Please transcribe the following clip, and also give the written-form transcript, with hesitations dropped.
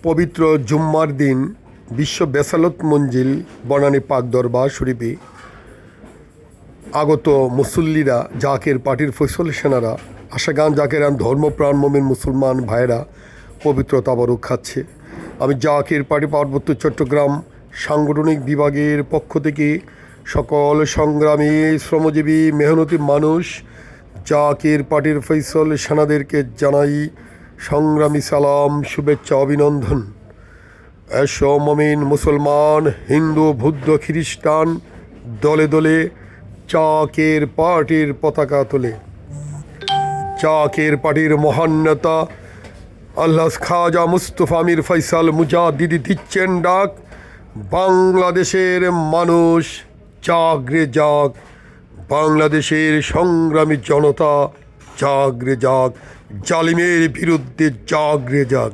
পবিত্র জুম্মার দিন বিশ্ব বেসালত মঞ্জিল বনানী পাক দরবার শরীফে আগত মুসল্লিরা, জাকের পার্টির ফয়সল সেনারা, আশাগান জাকেরান, ধর্মপ্রাণ মোমিন মুসলমান ভাইয়েরা পবিত্র তাবারুক খাচ্ছে। আমি জাকের পার্টি পার্বত্য চট্টগ্রাম সাংগঠনিক বিভাগের পক্ষ থেকে সকল সংগ্রামী, শ্রমজীবী, মেহনতি মানুষ, জাকের পার্টির ফয়সল সেনাদেরকে জানাই সংগ্রামী সালাম, শুভেচ্ছা, অভিনন্দন। এসো মমিন মুসলমান, হিন্দু, বৌদ্ধ, খ্রিস্টান দলে দলে জাকের পার্টির পতাকা তোলে। জাকের পার্টির মহান নেতা আল্লাহ খাজা মুস্তফা আমির ফয়সাল মুজাদ্দিদি দিচ্ছেন ডাক, বাংলাদেশের মানুষ জাগরে জাগ, বাংলাদেশের সংগ্রামী জনতা জাগরে জাগ, জালিমের বিরুদ্ধে জাগরে জাগ।